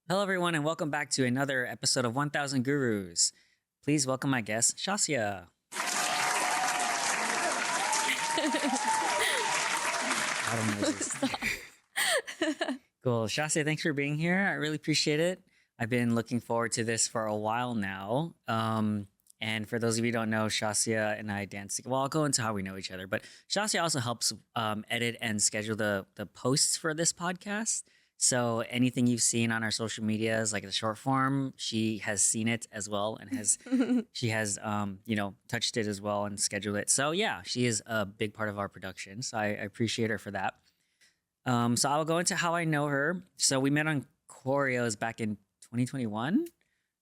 Hello, everyone, and welcome back to another episode of 1000 Gurus. Please welcome my guest, Shasia. I don't know. Cool. Shasia, thanks for being here. I really appreciate it. I've been looking forward to this for a while now. And for those of you who don't know, Shasia and I dance. Well, I'll go into how we know each other, but Shasia also helps edit and schedule the posts for this podcast. So anything you've seen on our social medias, like the short form, she has seen it as well and has she has touched it as well and scheduled it. So yeah, she is a big part of our production. So I appreciate her for that. So I'll go into how I know her. So we met on Koreos back in 2021.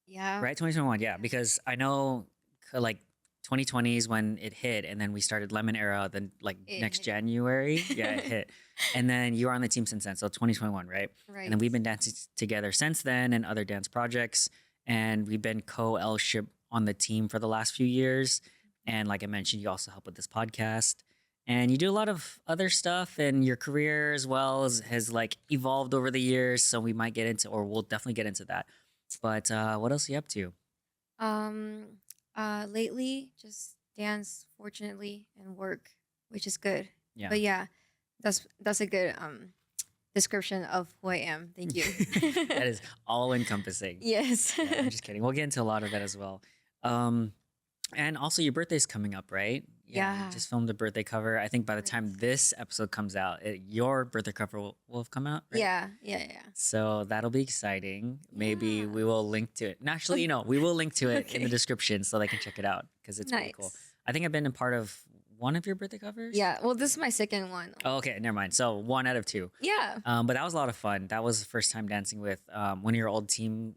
Yeah. Right, 2021. Yeah, because I know like 2020 is when it hit, and then we started Lemon Era. Then like next hit. January, yeah, it hit, and then you were on the team since then. So 2021, right? Right. And then we've been dancing together since then, and other dance projects, and we've been co-elship on the team for the last few years. And like I mentioned, you also help with this podcast, and you do a lot of other stuff, and your career as well has like evolved over the years. So we might get into, or we'll definitely get into that. But what else are you up to? Lately, just dance, fortunately, and work, which is good. Yeah. But yeah, that's a good description of who I am. Thank you. That is all encompassing. Yes. Yeah, I'm just kidding. We'll get into a lot of that as well. And also your birthday's coming up, right? Yeah. You just filmed a birthday cover. I think by the time this episode comes out, your birthday cover will have come out, right? Yeah. So that'll be exciting. Maybe Yeah. we will link to it. And actually, we will link to it in the description so they can check it out because it's pretty cool. I think I've been a part of one of your birthday covers. Yeah. Well, this is my second one. Oh, okay. Never mind. So 1 out of 2. Yeah. But that was a lot of fun. That was the first time dancing with one of your old team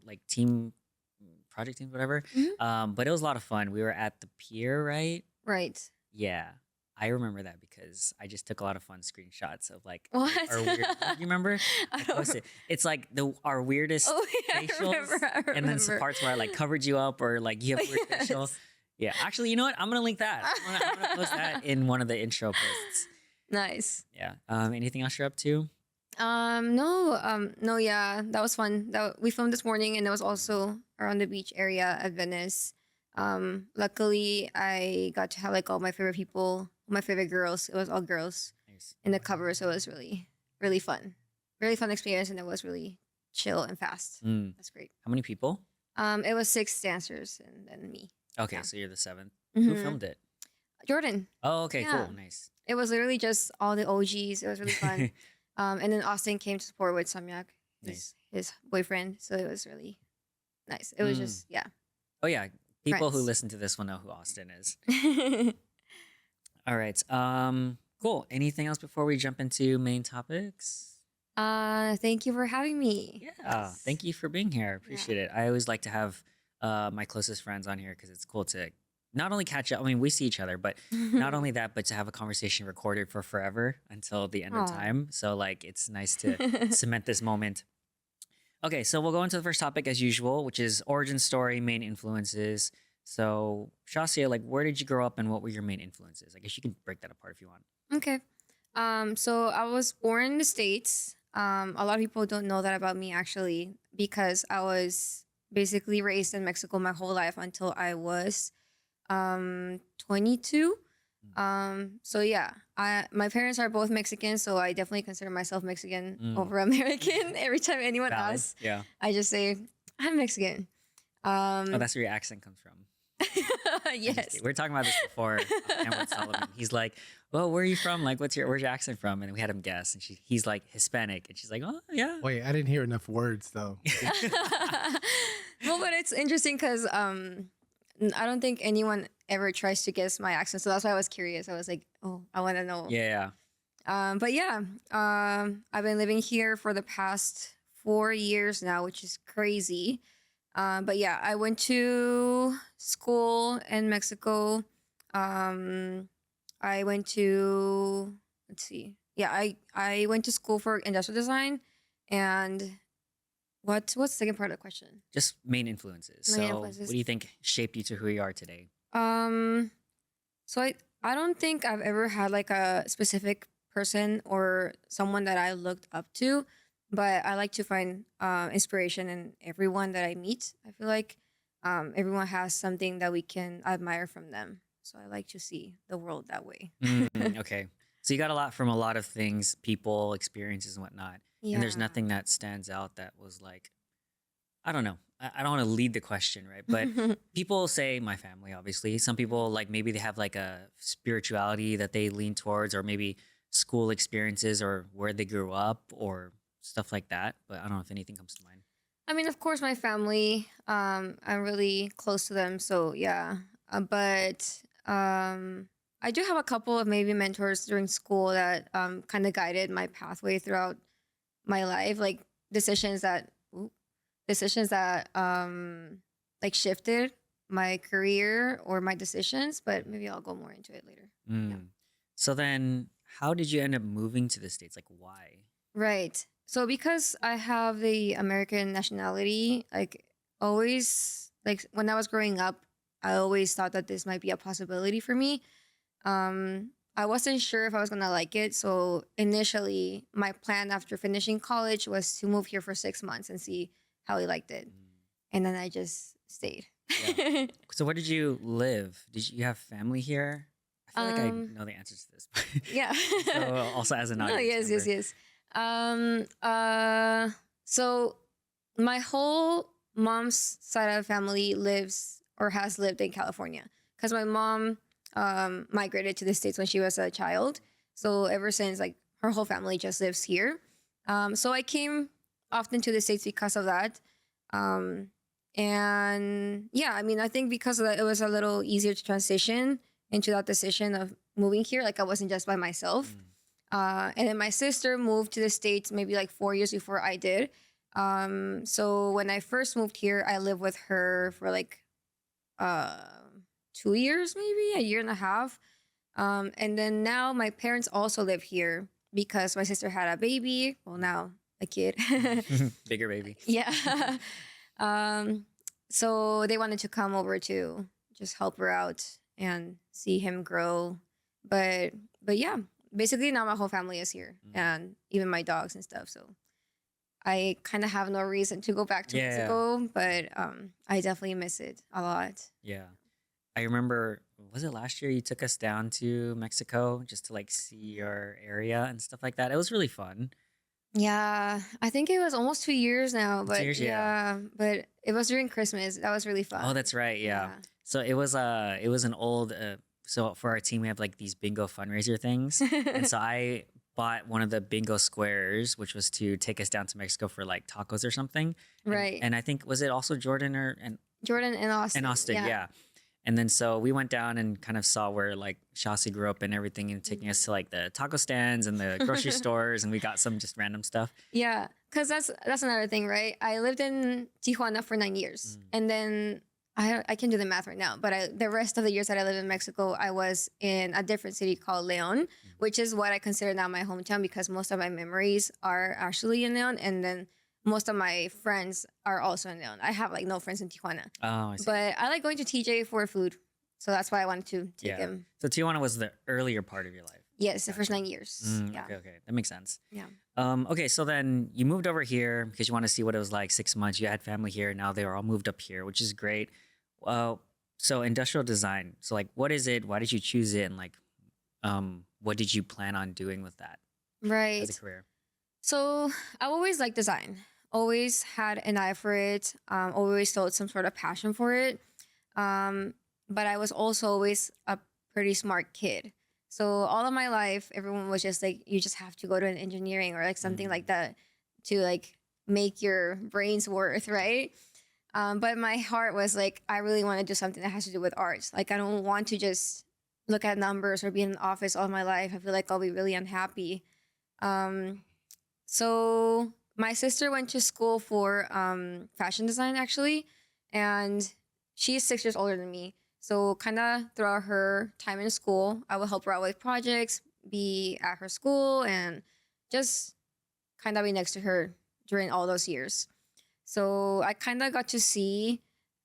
project teams, whatever. Mhm. But it was a lot of fun. We were at the pier, right? Right. Yeah. I remember that because I just took a lot of fun screenshots of like What? our weird. You remember? I I don't posted. It's like our weirdest Oh yeah, facials, I remember. and then some parts where I like covered you up or like you have weird Yes. facial. Yeah. Actually, you know what? I'm gonna link that. I'm gonna post that in one of the intro posts. Nice. Yeah. Anything else you're up to? No, yeah, that was fun. We filmed this morning, and it was also around the beach area at Venice. Luckily, I got to have like all my favorite people, my favorite girls. It was all girls Nice. in the cover, so it was really, really fun. Really fun experience, and it was really chill and fast. Mm. That's great. How many people? It was 6 dancers and then me. Okay, Yeah. so you're the 7th. Who Mhm. filmed it? Jordan. Oh, okay, Yeah. cool, nice. It was literally just all the OGs. It was really fun. And then Austin came to support with Samyak, his boyfriend. So it was really nice. It was just, yeah. Oh yeah, people who Friends. listen to this will know who Austin is. All right. Cool. Anything else before we jump into main topics? Thank you for having me. Yeah. Thank you for being here. I appreciate it. I always like to have my closest friends on here because it's cool to not only catch up. I mean, we see each other, but not only that, but to have a conversation recorded for forever until the end of Aw. time. So like, it's nice to cement this moment. Okay, so we'll go into the first topic as usual, which is origin story, main influences. So Shasia, like, where did you grow up and what were your main influences? I guess you can break that apart if you want. Okay. So I was born in the States. A lot of people don't know that about me actually because I was basically raised in Mexico my whole life until I was 22. So yeah, my parents are both Mexican, so I definitely consider myself Mexican over American. Every time anyone Valid. asks, Yeah. I just say I'm Mexican. Oh, that's where your accent comes from. I'm just Yes. kidding. We were talking about this before. Cameron Solomon. He's like, "Well, where are you from? Like, where's your accent from?" And we had him guess, and he's like Hispanic, and she's like, "Oh, yeah." Wait, I didn't hear enough words though. Well, but it's interesting because I don't think anyone ever tries to guess my accent, so that's why I was curious. I was like, oh, I want to know. Yeah. But yeah, I've been living here for the past 4 years now, which is crazy. But yeah, I went to school in Mexico. I went to I went to school for industrial design, and what's the second part of the question? Just main influences. Main So, influences. what do you think shaped you to who you are today? So I don't think I've ever had like a specific person or someone that I looked up to. but I like to find inspiration in everyone that I meet. I feel like everyone has something that we can admire from them. So I like to see the world that way. Okay. So you got a lot from a lot of things, people, experiences, and whatnot. And there's Yeah. nothing that stands out that was like, I don't know. I don't want to lead the question, right? But people say my family, obviously. Some people like maybe they have like a spirituality that they lean towards, or maybe school experiences or where they grew up or stuff like that. But I don't know if anything comes to mind. I mean, of course, my family. I'm really close to them, so yeah. But I do have a couple of maybe mentors during school that kind of guided my pathway throughout my life, like decisions that decisions that like shifted my career or my decisions. But maybe I'll go more into it later. Yeah. So then, how did you end up moving to the States? Like, why? Right. So because I have the American nationality, like always, like when I was growing up, I always thought that this might be a possibility for me. I wasn't sure if I was gonna like it. So initially, my plan after finishing college was to move here for 6 months and see how I liked it. And then I just stayed. Yeah. So where did you live? Did you have family here? I feel like I know the answers to this. Yeah. So also as an No, audience yes, member. yes. So my whole mom's side of the family lives or has lived in California because my mom migrated to the States when she was a child. So ever since, like her whole family just lives here. So I came often to the States because of that. And yeah, I mean, I think because of that, it was a little easier to transition into that decision of moving here. Like I wasn't just by myself. And then my sister moved to the States maybe like 4 years before I did. So when I first moved here, I lived with her for like 2 years, maybe a year and a half. And then now my parents also live here because my sister had a baby. Well, now a kid. Bigger baby. Yeah. So they wanted to come over to just help her out and see him grow. But yeah, basically now my whole family is here and even my dogs and stuff. So I kind of have no reason to go back to Mexico, but I definitely miss it a lot. Yeah. I remember, was it last year you took us down to Mexico just to like see your area and stuff like that? It was really fun. Yeah, I think it was almost 2 years now, but 2 years, yeah. but it was during Christmas. That was really fun. Oh, that's right. Yeah. So it was an old so for our team we have like these bingo fundraiser things. And so I bought one of the bingo squares, which was to take us down to Mexico for like tacos or something. Right. And I think was it also Jordan Jordan and Austin. and Austin, yeah. And then so we went down and kind of saw where like Shasia grew up and everything, and taking us to like the taco stands and the grocery stores, and we got some just random stuff. Yeah, because that's another thing, right? I lived in Tijuana for 9 years, and then I can do the math right now, but the rest of the years that I lived in Mexico, I was in a different city called Leon, which is what I consider now my hometown because most of my memories are actually in Leon, and then most of my friends are also in Leon. I have like no friends in Tijuana. Oh, I see. But I like going to TJ for food. So that's why I wanted to take Yeah. him. So Tijuana was the earlier part of your life. Yes, the first 9 years. Yeah. Okay. That makes sense. Yeah. Okay, so then you moved over here because you want to see what it was like 6 months. You had family here. Now they were all moved up here, which is great. So industrial design. So like, what is it? Why did you choose it? And like, what did you plan on doing with that Right. as a career? So I always liked design. Always had an eye for it. Always felt some sort of passion for it. But I was also always a pretty smart kid. So all of my life, everyone was just like, you just have to go to an engineering or like something like that to like make your brains worth, right? But my heart was like, I really want to do something that has to do with art. Like, I don't want to just look at numbers or be in an office all my life. I feel like I'll be really unhappy. So my sister went to school for fashion design, actually, and she's 6 years older than me. So kind of throughout her time in school, I would help her out with projects, be at her school, and just kind of be next to her during all those years. So I kind of got to see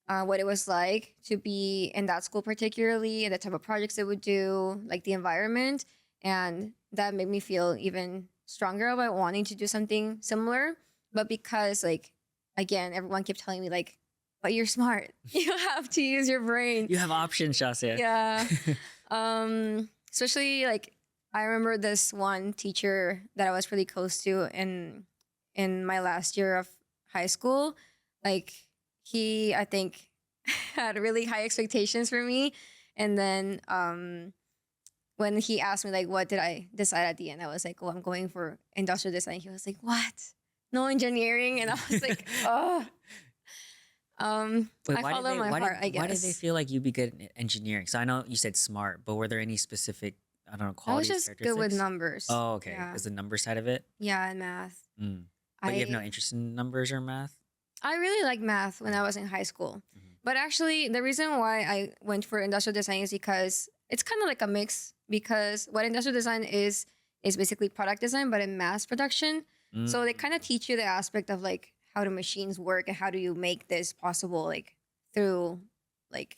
what it was like to be in that school, particularly, and the type of projects they would do, like the environment. And that made me feel even stronger about wanting to do something similar, but because like again, everyone kept telling me like, but you're smart. You have to use your brain. You have options, Shasia. Yeah. Especially like I remember this one teacher that I was pretty close to in my last year of high school. Like he, I think, had really high expectations for me. And then when he asked me like what did I decide at the end, I was like, oh, I'm going for industrial design. He was like, what? No engineering? And I was like, oh. Wait, I follow my heart, I guess. Why did they feel like you'd be good at engineering? So I know you said smart, but were there any specific, I don't know, I was qualities, just good with characteristics? numbers. Oh, okay. Yeah. Is the number side of it? Yeah, and math. Mm. But you have no interest in numbers or math? I really liked math when I was in high school. Mhm. But actually, the reason why I went for industrial design is because it's kind of like a mix. Because what industrial design is basically product design, but in mass production. So they kind of teach you the aspect of like how do machines work and how do you make this possible, like through like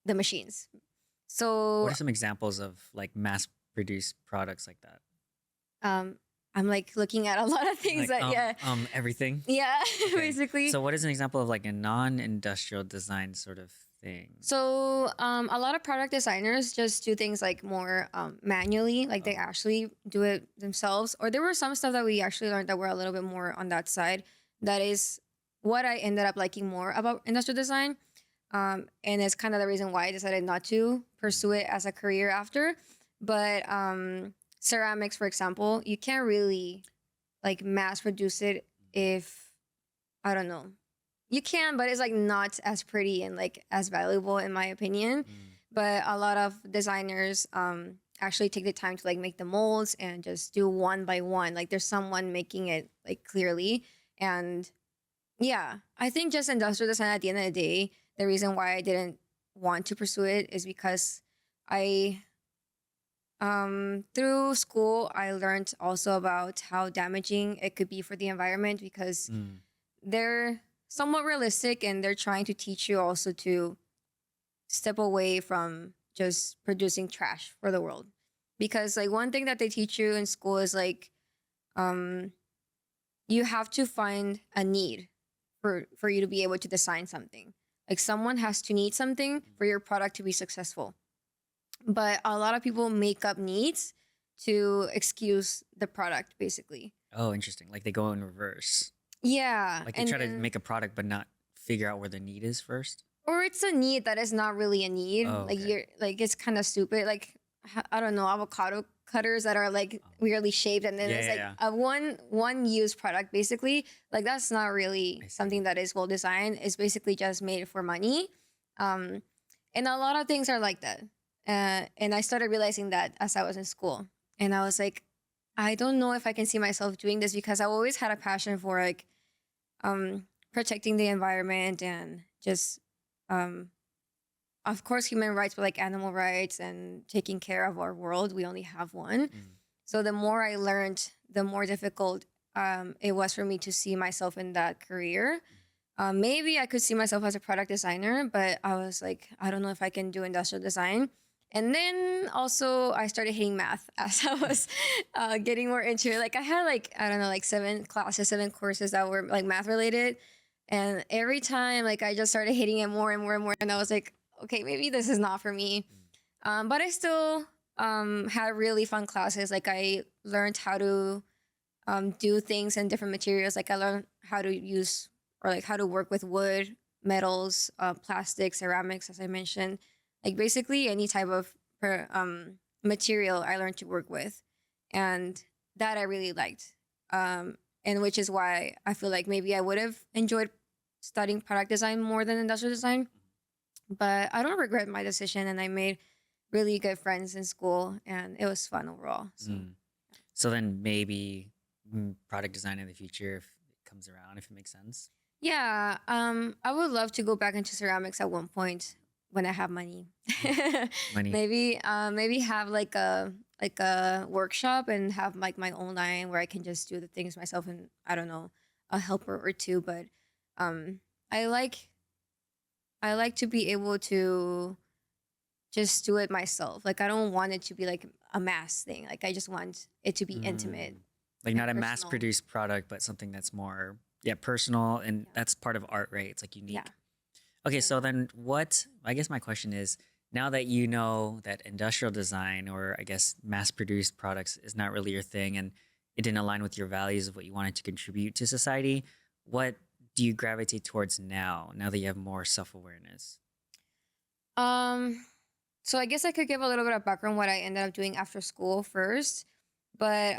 the machines. So What are some examples of like mass-produced products like that? I'm like looking at a lot of things Like, that everything. yeah, Okay. basically. So what is an example of like a non-industrial design sort of thing? So a lot of product designers just do things like more manually, like they actually do it themselves. Or there were some stuff that we actually learned that were a little bit more on that side. That is what I ended up liking more about industrial design. And it's kind of the reason why I decided not to pursue it as a career after. But ceramics, for example, you can't really like mass produce it if, I don't know. You can, but it's like not as pretty and like as valuable in my opinion. But a lot of designers actually take the time to like make the molds and just do one by one. Like there's someone making it like clearly. And yeah, I think just industrial design at the end of the day, the reason why I didn't want to pursue it is because I through school I learned also about how damaging it could be for the environment because they're somewhat realistic and they're trying to teach you also to step away from just producing trash for the world. Because like one thing that they teach you in school is like you have to find a need for you to be able to design something. Like someone has to need something for your product to be successful. But a lot of people make up needs to excuse the product basically. Oh, interesting. Like they go in reverse. Yeah. Like they try to make a product but not figure out where the need is first. Or it's a need that is not really a need. Oh, like okay. you're like it's kind of stupid. Like I don't know, avocado cutters that are like weirdly shaped and then Yeah, it's yeah, like yeah. a one use product basically. Like that's not really I see. something that is well designed. It's basically just made for money. And a lot of things are like that. And I started realizing that as I was in school. And I was like, I don't know if I can see myself doing this because I've always had a passion for like protecting the environment and just of course human rights, but like animal rights and taking care of our world. We only have one. So the more I learned, the more difficult it was for me to see myself in that career. Maybe I could see myself as a product designer, but I was like, I don't know if I can do industrial design. And then also I started hating math as I was getting more into it. Like I had like, I don't know, like 7 courses that were like math related. And every time like I just started hating it more and more and more. And I was like, okay, maybe this is not for me. But I still had really fun classes. Like I learned how to do things in different materials. Like I learned how to use or like how to work with wood, metals, plastic, ceramics, as I mentioned. Like basically any type of material I learned to work with. And that I really liked. And which is why I feel like maybe I would have enjoyed studying product design more than industrial design. But I don't regret my decision and I made really good friends in school and it was fun overall. So then maybe product design in the future if it comes around, if it makes sense. Yeah, I would love to go back into ceramics at one point when I have money. Money. Maybe have like a workshop and have like my own line where I can just do the things myself and I don't know, a helper or two. But I like to be able to just do it myself. Like I don't want it to be like a mass thing. Like I just want it to be intimate. Like not a mass personal. produced product, but something that's more personal, and that's part of art, right? It's like unique. Yeah. Okay, so then what, I guess my question is, now that you know that industrial design, or I guess mass produced products, is not really your thing and it didn't align with your values of what you wanted to contribute to society, what do you gravitate towards now that you have more self-awareness? So I guess I could give a little bit of background what I ended up doing after school first. But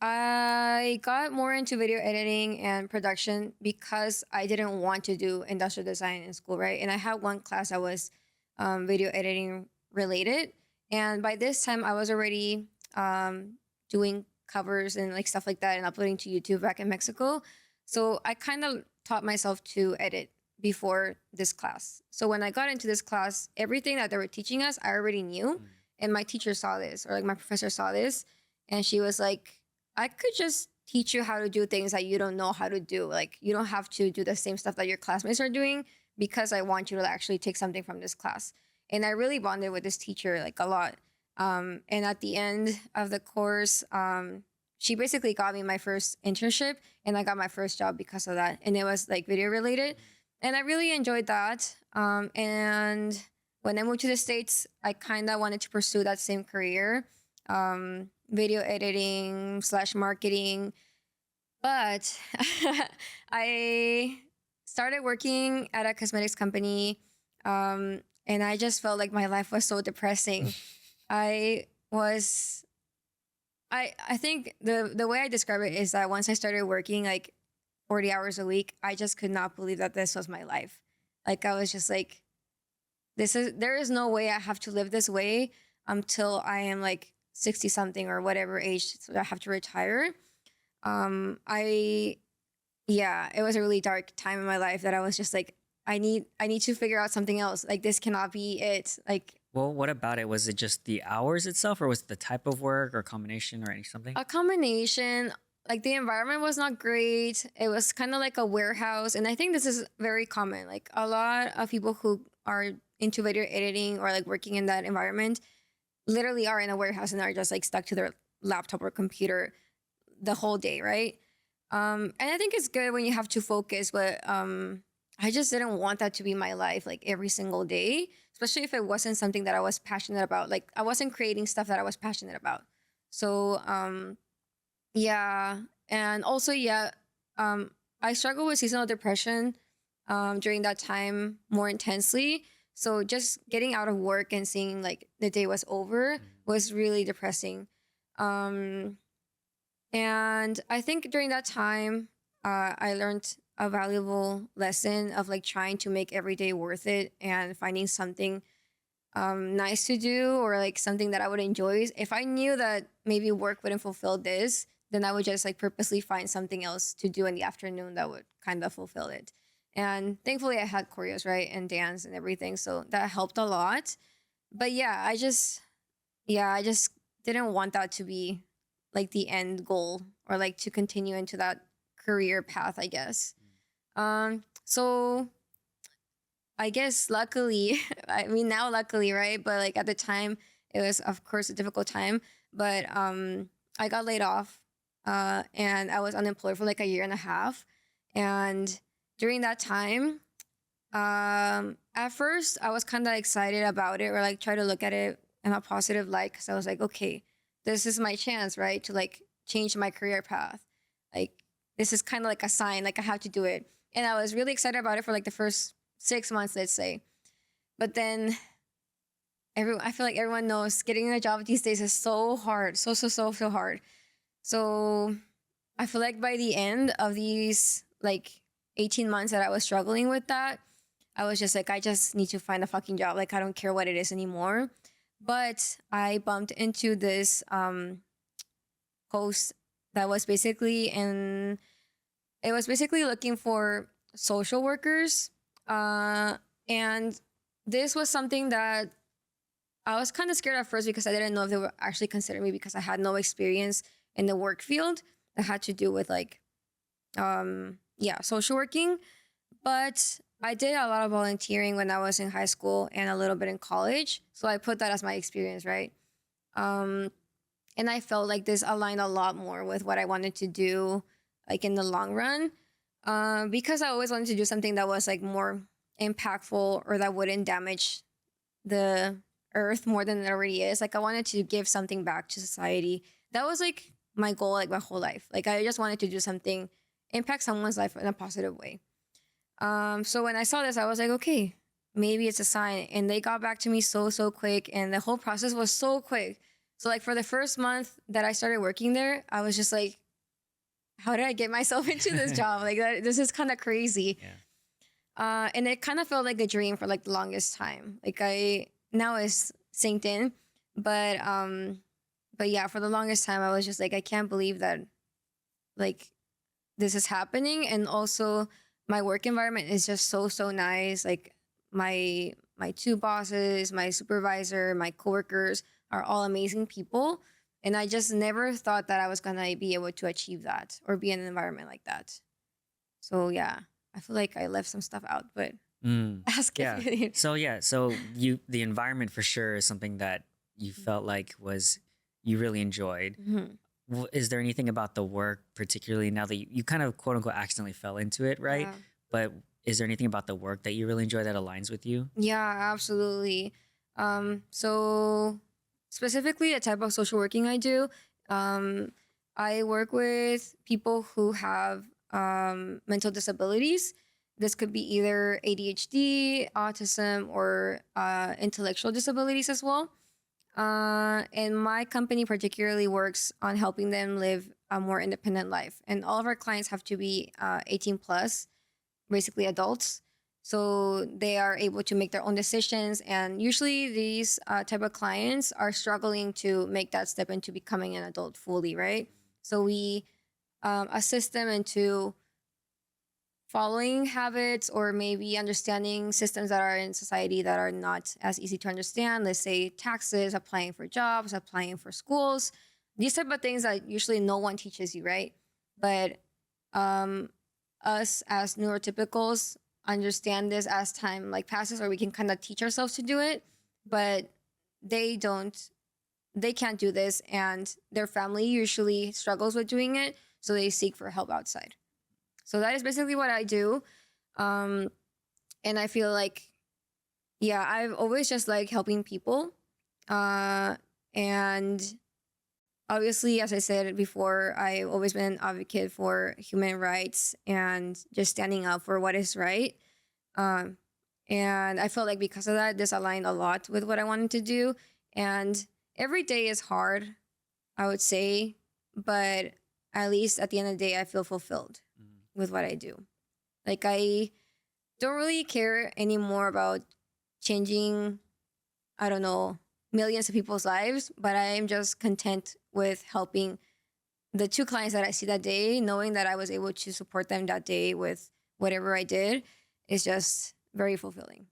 I got more into video editing and production because I didn't want to do industrial design in school, right? And I had one class that was video editing related. And by this time, I was already doing covers and like stuff like that and uploading to YouTube back in Mexico. So I kind of taught myself to edit before this class. So when I got into this class, everything that they were teaching us, I already knew. And my teacher saw this, or like my professor saw this. And she was like, I could just teach you how to do things that you don't know how to do. Like you don't have to do the same stuff that your classmates are doing because I want you to actually take something from this class. And I really bonded with this teacher like a lot. And at the end of the course, she basically got me my first internship and I got my first job because of that. And it was like video related. And I really enjoyed that. And when I moved to the States, I kind of wanted to pursue that same career, video editing / marketing. But I started working at a cosmetics company, and I just felt like my life was so depressing. I think the way I describe it is that once I started working like 40 hours a week, I just could not believe that this was my life. Like I was just like, there is no way I have to live this way until I am like 60 something or whatever age, so I have to retire. It was a really dark time in my life that I was just like, I need to figure out something else. Like this cannot be it. Like, Well, what about it? Was it just the hours itself, or was it the type of work, or combination, or something? a combination. Like the environment was not great. It was kind of like a warehouse. And I think this is very common. Like a lot of people who are into video editing or like working in that environment literally are in a warehouse and are just like stuck to their laptop or computer the whole day, right? And I think it's good when you have to focus, but I just didn't want that to be my life like every single day, especially if it wasn't something that I was passionate about. Like I wasn't creating stuff that I was passionate about. So and also I struggled with seasonal depression during that time more intensely. So just getting out of work and seeing like the day was over was really depressing. And I think during that time, I learned a valuable lesson of like trying to make every day worth it and finding something nice to do or like something that I would enjoy. If I knew that maybe work wouldn't fulfill this, then I would just like purposely find something else to do in the afternoon that would kind of fulfill it. And thankfully I had Koreos, right? And dance and everything. So that helped a lot. But I just didn't want that to be like the end goal or like to continue into that career path, I guess. So I guess luckily, luckily, right? But like at the time, it was of course a difficult time. But I got laid off, and I was unemployed for like a year and a half. And during that time, at first I was kind of excited about it, or like try to look at it in a positive light, because I was like, okay, this is my chance, right, to like change my career path. Like this is kind of like a sign, like I have to do it. And I was really excited about it for like the first 6 months, let's say. But then I feel like everyone knows getting a job these days is so hard, so hard. So I feel like by the end of these like 18 months that I was struggling with that, I was just like, I just need to find a fucking job. Like I don't care what it is anymore. But I bumped into this post that was basically looking for social workers. And this was something that I was kind of scared at first because I didn't know if they would actually consider me, because I had no experience in the work field that had to do with like, social working. But I did a lot of volunteering when I was in high school and a little bit in college. So I put that as my experience, right? And I felt like this aligned a lot more with what I wanted to do, like in the long run, because I always wanted to do something that was like more impactful or that wouldn't damage the earth more than it already is. Like I wanted to give something back to society. That was like my goal, like my whole life. Like I just wanted to do something, impact someone's life in a positive way. So when I saw this, I was like, okay, maybe it's a sign. And they got back to me so quick, and the whole process was so quick. So like for the first month that I started working there, I was just like, how did I get myself into this job? Like this is kind of crazy. Yeah. And it kind of felt like a dream for like the longest time. Like now it's synced in, but yeah, for the longest time I was just like, I can't believe that like this is happening. And also my work environment is just so nice. Like my two bosses, my supervisor, my coworkers are all amazing people. And I just never thought that I was gonna be able to achieve that or be in an environment like that. So yeah, I feel like I left some stuff out, but ask Yeah. if you So the environment for sure is something that you felt like you really enjoyed. Mhm. Is there anything about the work, particularly now that you kind of quote unquote accidentally fell into it, right? Yeah. But is there anything about the work that you really enjoy that aligns with you? Yeah, absolutely. So specifically the type of social working I do, I work with people who have mental disabilities. This could be either ADHD, autism, or intellectual disabilities as well. And my company particularly works on helping them live a more independent life. And all of our clients have to be 18 plus, basically adults. So they are able to make their own decisions. And usually these type of clients are struggling to make that step into becoming an adult fully, right? So we assist them into following habits or maybe understanding systems that are in society that are not as easy to understand. Let's say taxes, applying for jobs, applying for schools, these type of things that usually no one teaches you, right? But us as neurotypicals understand this as time like passes, or we can kind of teach ourselves to do it, but they can't do this, and their family usually struggles with doing it, so they seek for help outside. So that is basically what I do. And I feel like, yeah, I've always just like helping people. And obviously, as I said before, I've always been an advocate for human rights and just standing up for what is right. And I felt like because of that, this aligned a lot with what I wanted to do. And every day is hard, I would say, but at least at the end of the day, I feel fulfilled with what I do. Like I don't really care anymore about changing, I don't know, millions of people's lives, but I am just content with helping the two clients that I see that day, knowing that I was able to support them that day with whatever I did is just very fulfilling.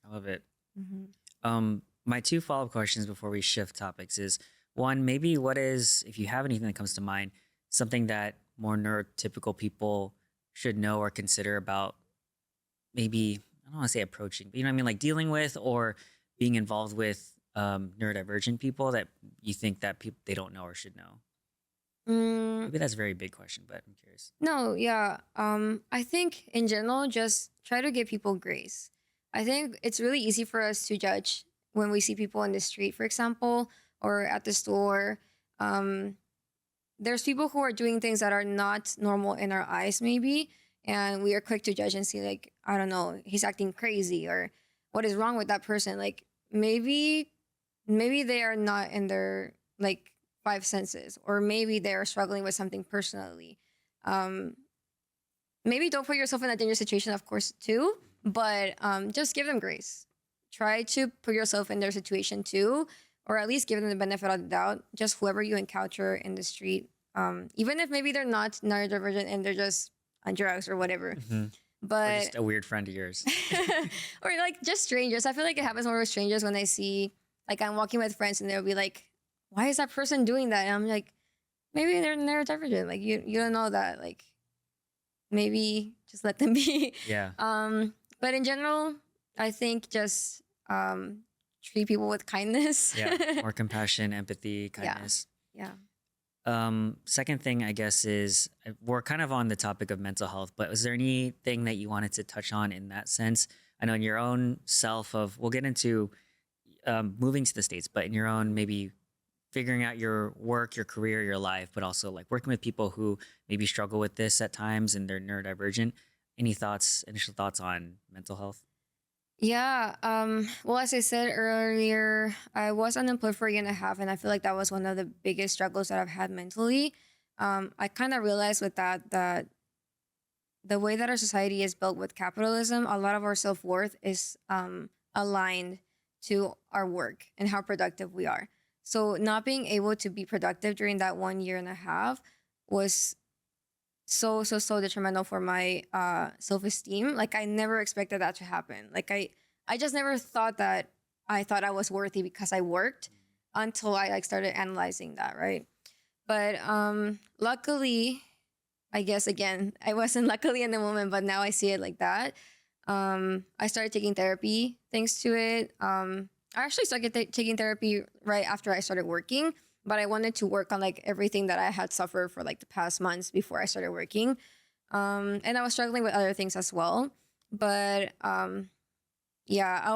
I love it. Mm-hmm. My two follow-up questions before we shift topics is one, maybe what is, if you have anything that comes to mind, something that more neurotypical people should know or consider about maybe, I don't want to say approaching, but you know what I mean, like dealing with or being involved with neurodivergent people that you think that people they don't know or should know? Maybe that's a very big question, but I'm curious. No, yeah. I think in general, just try to give people grace. I think it's really easy for us to judge when we see people in the street, for example, or at the store. There's people who are doing things that are not normal in our eyes, maybe, and we are quick to judge and see, like, I don't know, he's acting crazy, or what is wrong with that person? Like, maybe they are not in their like five senses, or maybe they're struggling with something personally. Maybe don't put yourself in a dangerous situation, of course, too, but just give them grace. Try to put yourself in their situation too, or at least give them the benefit of the doubt. Just whoever you encounter in the street, even if maybe they're not neurodivergent and they're just on drugs or whatever. Or But just a weird friend of yours. or like just strangers. I feel like it happens more with strangers when I see, like, I'm walking with friends and they'll be like, why is that person doing that? And I'm like, maybe they're neurodivergent. Like you don't know that. Like maybe just let them be. Yeah. But in general, I think just treat people with kindness. Yeah, more compassion, empathy, Yeah. kindness. Yeah. Second thing, I guess, is we're kind of on the topic of mental health, but was there anything that you wanted to touch on in that sense? I know in your own self of, we'll get into moving to the States, but in your own maybe figuring out your work, your career, your life, but also like working with people who maybe struggle with this at times and they're neurodivergent. Any thoughts, initial thoughts on mental health? Yeah. Well, as I said earlier, I was unemployed for a year and a half, and I feel like that was one of the biggest struggles that I've had mentally. I kind of realized with that the way that our society is built with capitalism, a lot of our self worth is aligned to our work and how productive we are. So not being able to be productive during that 1 year and a half was so detrimental for my self-esteem. Like I never expected that to happen. Like I just never thought that I thought I was worthy because I worked until I like started analyzing that, right? But luckily, I guess again, I wasn't luckily in the moment, but now I see it like that. I started taking therapy thanks to it. I actually started taking therapy right after I started working, but I wanted to work on like everything that I had suffered for like the past months before I started working. And I was struggling with other things as well. But yeah, I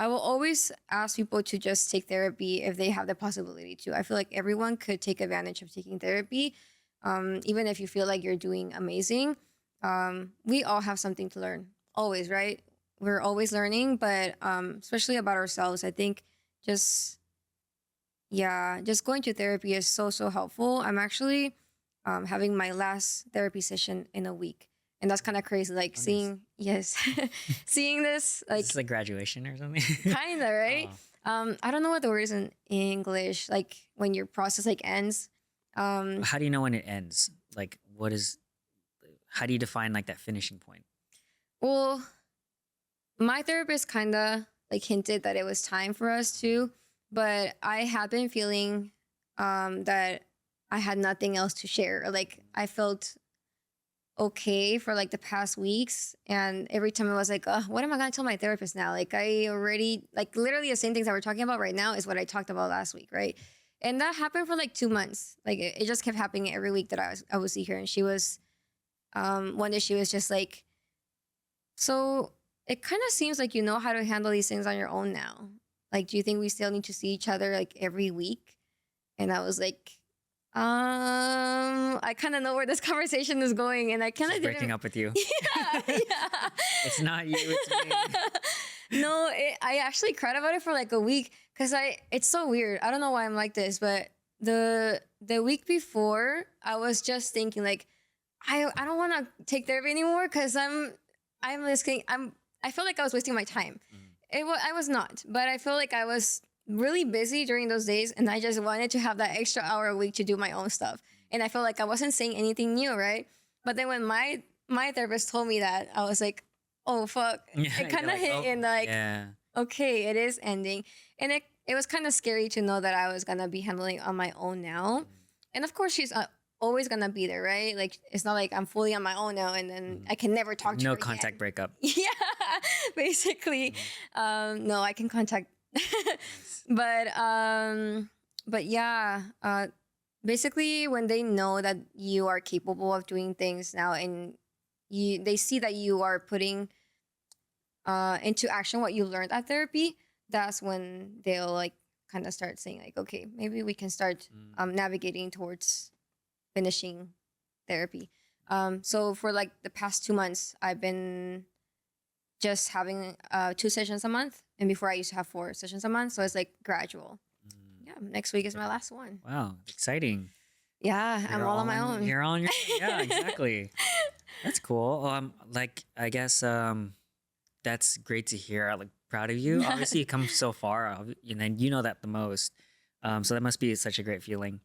will always ask people to just take therapy if they have the possibility to. I feel like everyone could take advantage of taking therapy. Even if you feel like you're doing amazing, we all have something to learn, always, right? We're always learning, but especially about ourselves, I think just going to therapy is so helpful. I'm actually having my last therapy session in a week, and that's kind of crazy. Like Oh, nice. seeing, yes, seeing this, like Is this like graduation or something? kind of, right? Oh. I don't know what the word is in English. Like when your process like ends. How do you know when it ends? Like, how do you define like that finishing point? Well, my therapist kind of like hinted that it was time for us to, but I had been feeling that I had nothing else to share. Or, like I felt okay for like the past weeks, and every time I was like, what am I gonna tell my therapist now? Like I already like literally the same things that we're talking about right now is what I talked about last week, right? And that happened for like 2 months. Like it just kept happening every week that I would see her, and she was one day she was just like, so it kind of seems like you know how to handle these things on your own now. Like, do you think we still need to see each other like every week? And I was like, I kind of know where this conversation is going, and I kind of Breaking up with you. Yeah, yeah. It's not you, it's me. No, I actually cried about it for like a week because it's so weird. I don't know why I'm like this, but the week before I was just thinking like, I don't want to take therapy anymore because I'm listening. I felt like I was wasting my time. I was not, but I feel like I was really busy during those days, and I just wanted to have that extra hour a week to do my own stuff. And I felt like I wasn't saying anything new, right? But then when my therapist told me that, I was like, oh fuck. Yeah, It kind of you're like, hit oh, in like, yeah. okay, it is ending. And it was kind of scary to know that I was gonna be handling on my own now. And of course, she's always gonna be there, right? Like it's not like I'm fully on my own now, and then I can never talk to her No again. contact breakup. Yeah, basically. No, I can contact. But yeah, basically when they know that you are capable of doing things now, and they see that you are putting into action what you learned at therapy, that's when they'll like kind of start saying like, okay, maybe we can start navigating towards finishing therapy. So for like the past 2 months, I've been just having 2 sessions a month, and before I used to have 4 sessions a month, so it's like gradual. Yeah, next week is my last one. Wow, exciting. Yeah, I'm all on my own. You're all on your own. Yeah, exactly. That's cool. Like I guess that's great to hear. I'm like proud of you. Obviously, you come so far, and then you know that the most. So that must be such a great feeling.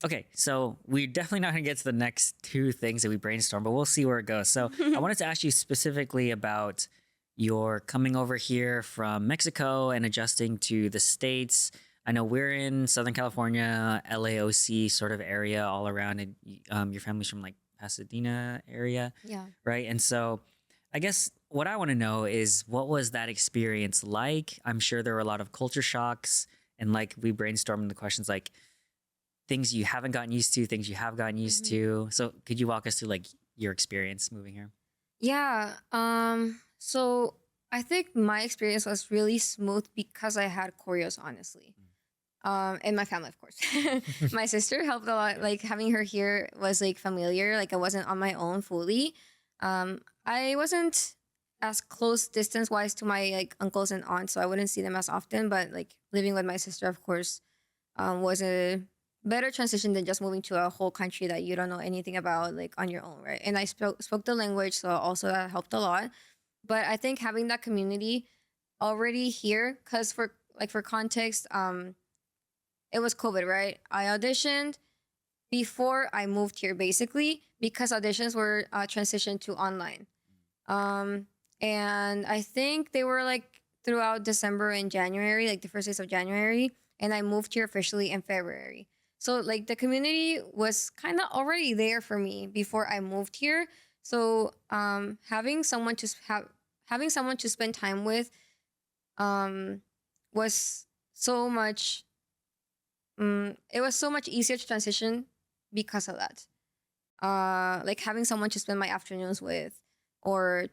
Okay, so we're definitely not going to get to the next 2 things that we brainstormed, but we'll see where it goes. So I wanted to ask you specifically about your coming over here from Mexico and adjusting to the States. I know we're in Southern California, LAOC sort of area all around, and your family's from like Pasadena area, Yeah. right? And so I guess what I want to know is what was that experience like? I'm sure there were a lot of culture shocks, and like we brainstormed the questions like things you haven't gotten used to, things you have gotten used Mhm. to. So could you walk us through like your experience moving here? Yeah. So I think my experience was really smooth because I had Koreos, honestly. And my family, of course. My sister helped a lot. Like having her here was like familiar. Like I wasn't on my own fully. I wasn't as close distance wise to my like uncles and aunts, so I wouldn't see them as often. But like living with my sister, of course, was a better transition than just moving to a whole country that you don't know anything about, like on your own, right? And I spoke the language, so also that helped a lot. But I think having that community already here, because for context, it was COVID, right? I auditioned before I moved here, basically because auditions were transitioned to online. Um, and I think they were like throughout December and January, like the first days of January, and I moved here officially in February. So like the community was kind of already there for me before I moved here. So having someone to spend time with um, was so much. It was so much easier to transition because of that. Like having someone to spend my afternoons with, or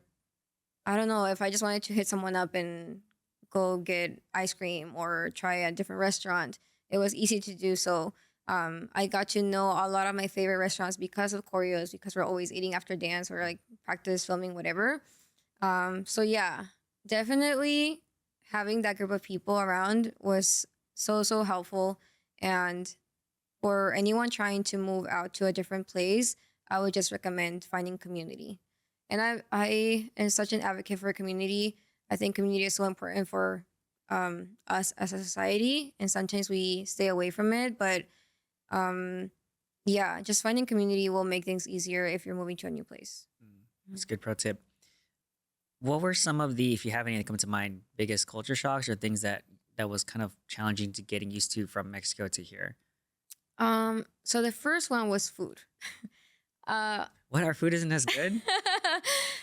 I don't know, if I just wanted to hit someone up and go get ice cream or try a different restaurant, it was easy to do so. I got to know a lot of my favorite restaurants because of Koreos, because we're always eating after dance or like practice filming, whatever. So yeah, definitely having that group of people around was so helpful. And for anyone trying to move out to a different place, I would just recommend finding community. And I am such an advocate for community. I think community is so important for us as a society, and sometimes we stay away from it. But um, yeah, just finding community will make things easier if you're moving to a new place. That's a good pro tip. What were some of the, if you have any that come to mind, biggest culture shocks or things that was kind of challenging to getting used to from Mexico to here? So the first one was food. uh, What, our food isn't as good?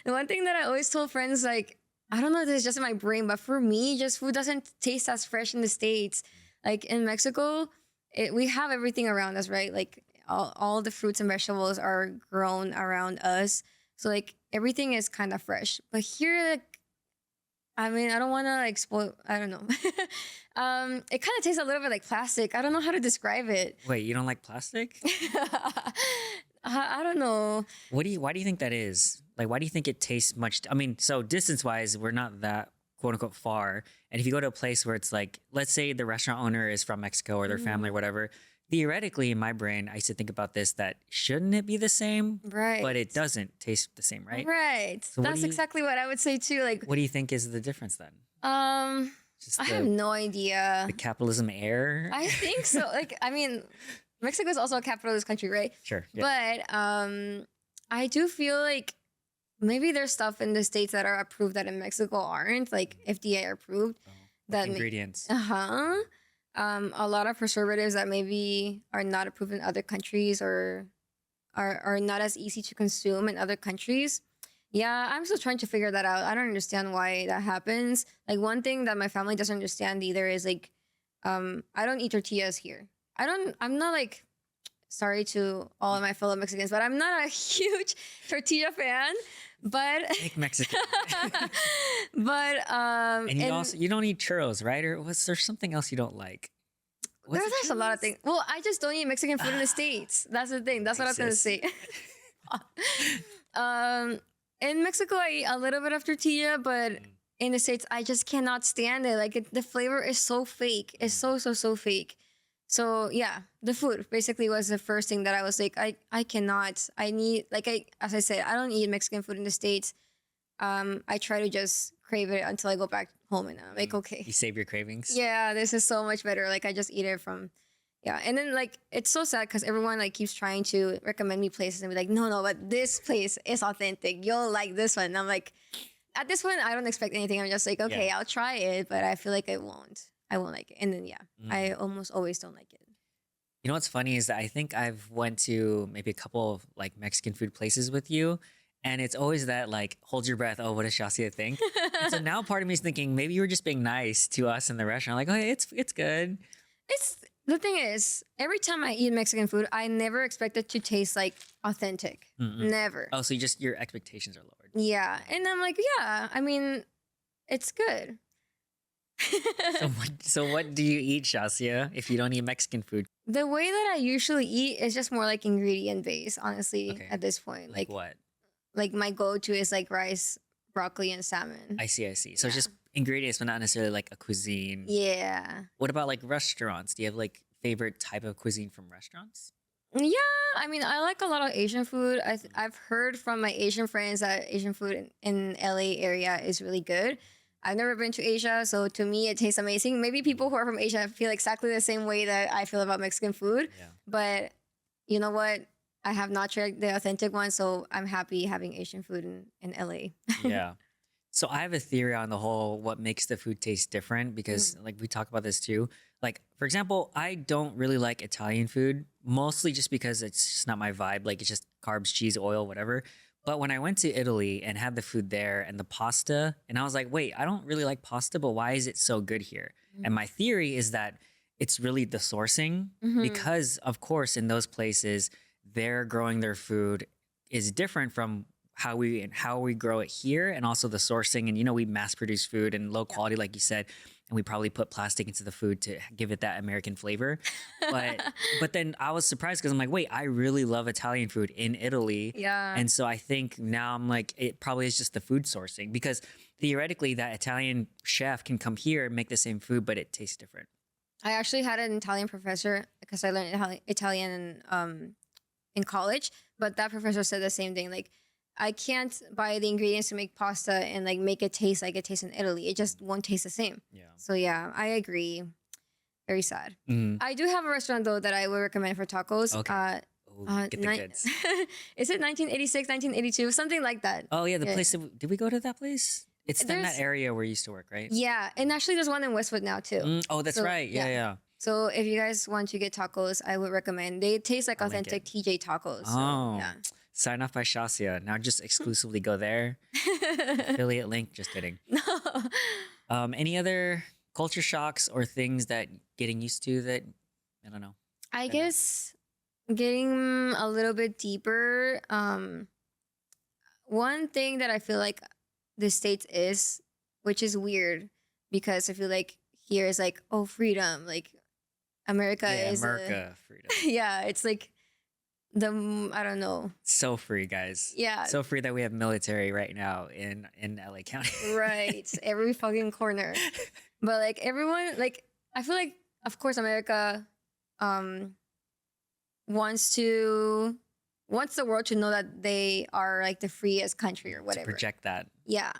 the one thing that I always told friends, like, I don't know if this is just in my brain, but for me, just food doesn't taste as fresh in the States. Like in Mexico, we have everything around us, right? Like all the fruits and vegetables are grown around us. So like everything is kind of fresh. But here, like, I mean, I don't want to like spoil, I don't know. It kind of tastes a little bit like plastic. I don't know how to describe it. Wait, you don't like plastic? I don't know. Why do you think that is? Like, why do you think it tastes much? I mean, so distance wise, we're not that quote unquote far. And if you go to a place where it's like, let's say the restaurant owner is from Mexico or their family or whatever, theoretically in my brain, I used to think about this that shouldn't it be the same? Right. But it doesn't taste the same, right? Right. So That's exactly what I would say too. Like, what do you think is the difference then? Just I have no idea. the capitalism air? I think so. Like, I mean, Mexico is also a capitalist country, right? Sure. Yeah. But I do feel like maybe there's stuff in the States that are approved that in Mexico aren't, like FDA approved. Like ingredients. Uh-huh. A lot of preservatives that maybe are not approved in other countries or are not as easy to consume in other countries. Yeah, I'm still trying to figure that out. I don't understand why that happens. Like one thing that my family doesn't understand either is like, I don't eat tortillas here. I'm not like, sorry to all of my fellow Mexicans, but I'm not a huge tortilla fan. But Make Mexican. but and you don't eat churros, right? Or was there something else you don't like? There's a lot of things. Well, I just don't eat Mexican food in the States. That's the thing. That's what I was gonna say. In Mexico, I eat a little bit of tortilla, but in the States, I just cannot stand it. Like the flavor is so fake. It's so fake. So yeah, the food basically was the first thing that I was like, I cannot. I need as I said, I don't eat Mexican food in the States. I try to just crave it until I go back home, and I'm like, okay, You save your cravings. yeah, this is so much better. Like I just eat it from, yeah. And then like it's so sad because everyone like keeps trying to recommend me places and be like, no, but this place is authentic. You'll like this one. And I'm like, at this point, I don't expect anything. I'm just like, okay, Yeah. I'll try it, but I feel like I won't like it. And then I almost always don't like it. You know what's funny is that I think I've went to maybe a couple of like Mexican food places with you, And it's always that like, hold your breath. Oh, what does Shasia think? And so now part of me is thinking maybe you were just being nice to us in the restaurant. Like, oh, hey, it's good. It's the thing is, every time I eat Mexican food, I never expect it to taste like authentic. Mm-mm. Never. Oh, so your expectations are lowered. Yeah. And I'm like, yeah, I mean, it's good. So what do you eat, Shasia, if you don't eat Mexican food? The way that I usually eat is just more like ingredient based, honestly, Okay. at this point. Like what? Like my go-to is like rice, broccoli, and salmon. I see. So it's Yeah. just ingredients, but not necessarily like a cuisine. Yeah. What about like restaurants? Do you have like favorite type of cuisine from restaurants? Yeah, I mean, I like a lot of Asian food. I've heard from my Asian friends that Asian food in LA area is really good. I've never been to Asia, so to me it tastes amazing. Maybe people who are from Asia feel exactly the same way that I feel about Mexican food. Yeah. But you know what? I have not tried the authentic one, so I'm happy having Asian food in LA. Yeah. So I have a theory on the whole what makes the food taste different because like we talk about this too. Like for example, I don't really like Italian food, mostly just because it's just not my vibe. Like it's just carbs, cheese, oil, whatever. But when I went to Italy and had the food there and the pasta, and I was like, wait, I don't really like pasta, but why is it so good here? And my theory is that it's really the sourcing Mhm. because of course in those places they're growing their food is different from how we grow it here, and also the sourcing. And we mass produce food and low quality, like you said, and we probably put plastic into the food to give it that American flavor. But then I was surprised because I'm like, wait, I really love Italian food in Italy. Yeah. And so I think now I'm like, it probably is just the food sourcing because theoretically that Italian chef can come here and make the same food, but it tastes different. I actually had an Italian professor because I learned Italian in college, but that professor said the same thing. Like, I can't buy the ingredients to make pasta and like make it taste like it tastes in Italy. It just won't taste the same. Yeah. So yeah, I agree. Very sad. Mhm. I do have a restaurant though that I would recommend for tacos. Okay. Get the ni- goods. Is it 1986, 1982, something like that? Oh yeah, the Yeah. place. Did we go to that place? It's in that There's- area where you used to work, right? Yeah, and actually there's one in Westwood now too. Oh, that's So, right. Yeah, yeah. yeah. So if you guys want to get tacos, I would recommend. They taste like I'll link authentic it. TJ tacos. So, Oh, yeah. sign off by Shasia. Now just exclusively go there. Affiliate link. Just kidding. No. Any other culture shocks or things that getting used to that I don't know? I Yeah. guess getting a little bit deeper. One thing that I feel like the States is, which is weird, because I feel like here is like, oh, freedom. Like America Yeah, is America freedom. yeah, it's like I don't know. So free, guys. Yeah, So free that we have military right now in LA County. right. Every fucking corner. But like everyone, like I feel like, of course, America wants the world to know that they are like the freest country or To whatever. project that. Yeah.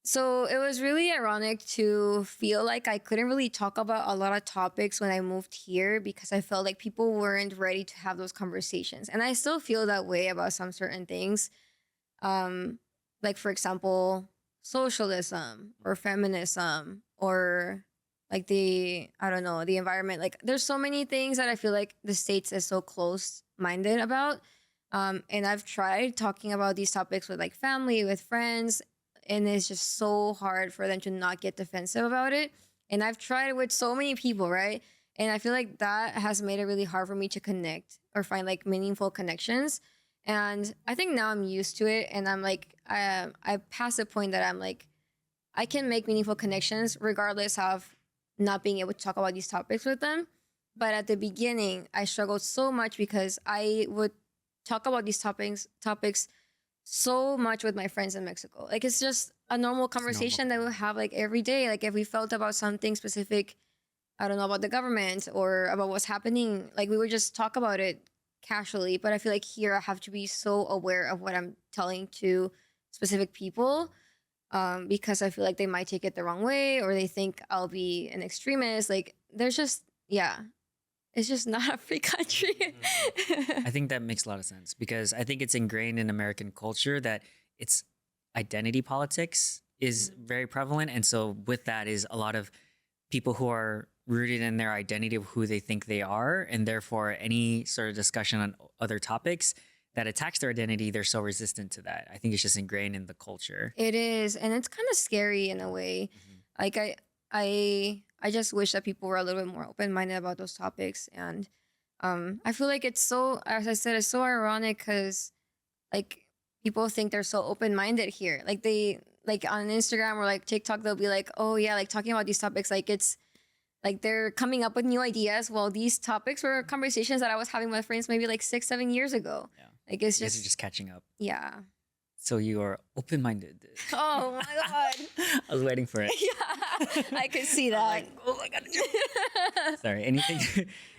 So it was really ironic to feel like I couldn't really talk about a lot of topics when I moved here because I felt like people weren't ready to have those conversations. And I still feel that way about some certain things. Like for example, socialism or feminism or like the environment. Like there's so many things that I feel like the States is so close-minded about. And I've tried talking about these topics with like family, with friends, and it's just so hard for them to not get defensive about it. And I've tried with so many people, right? And I feel like that has made it really hard for me to connect or find like meaningful connections. And I think now I'm used to it, and I'm like, I passed the point that I'm like, I can make meaningful connections regardless of not being able to talk about these topics with them. But at the beginning, I struggled so much because I would talk about these topics so much with my friends in Mexico. Like it's just a normal conversation that we'll have like every day. Like if we felt about something specific, I don't know, about the government or about what's happening, like we would just talk about it casually. But I feel like here I have to be so aware of what I'm telling to specific people, because I feel like they might take it the wrong way or they think I'll be an extremist. Like there's just, yeah, it's just not a free country. I think that makes a lot of sense because I think it's ingrained in American culture that it's identity politics is very prevalent. And so with that is a lot of people who are rooted in their identity of who they think they are. And therefore any sort of discussion on other topics, that attacks their identity, they're so resistant to that. I think it's just ingrained in the culture. It is, and it's kind of scary in a way. Like I just wish that people were a little bit more open minded about those topics, and I feel like it's so, as I said, it's so ironic because like people think they're so open minded here. Like they like on Instagram or like TikTok, they'll be like, oh yeah, like talking about these topics, like it's like they're coming up with new ideas. Well, these topics were conversations that I was having with friends maybe like 6-7 years ago. Yeah. Like it's You guys are just just catching up. yeah. So you are open-minded. Oh my god. I was waiting for it. Yeah, I could see that. Like, oh, I gotta do. Sorry.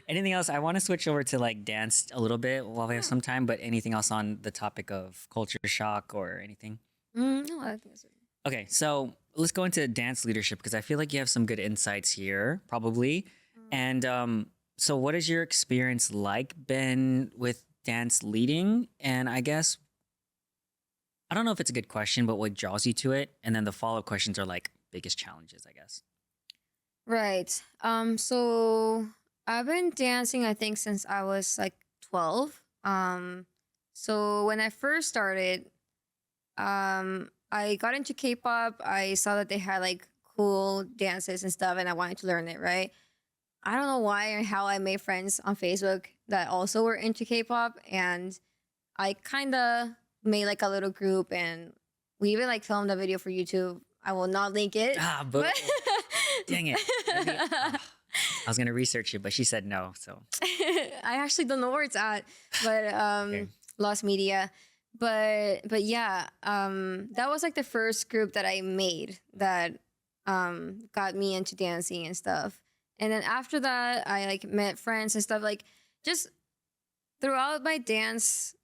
Anything else? I want to switch over to like dance a little bit while we have some time. But anything else on the topic of culture shock or anything? No, I think it's Okay, so let's go into dance leadership because I feel like you have some good insights here, probably. And so, what has your experience like been with dance leading? And I guess I don't know if it's a good question, but what draws you to it? And then the follow-up questions are like biggest challenges, I guess. right. So I've been dancing, I think, since I was like 12. So when I first started, I got into K-pop. I saw that they had like cool dances and stuff, and I wanted to learn it, right? I don't know why or how I made friends on Facebook that also were into K-pop, and I kind of made like a little group, and we even like filmed a video for YouTube. I will not link it. But dang it. Maybe, I was gonna research it, but she said no. So I actually don't know where it's at, but Okay. Lost Media. But yeah, that was like the first group that I made that got me into dancing and stuff. And then after that, I like met friends and stuff. Like just throughout my dance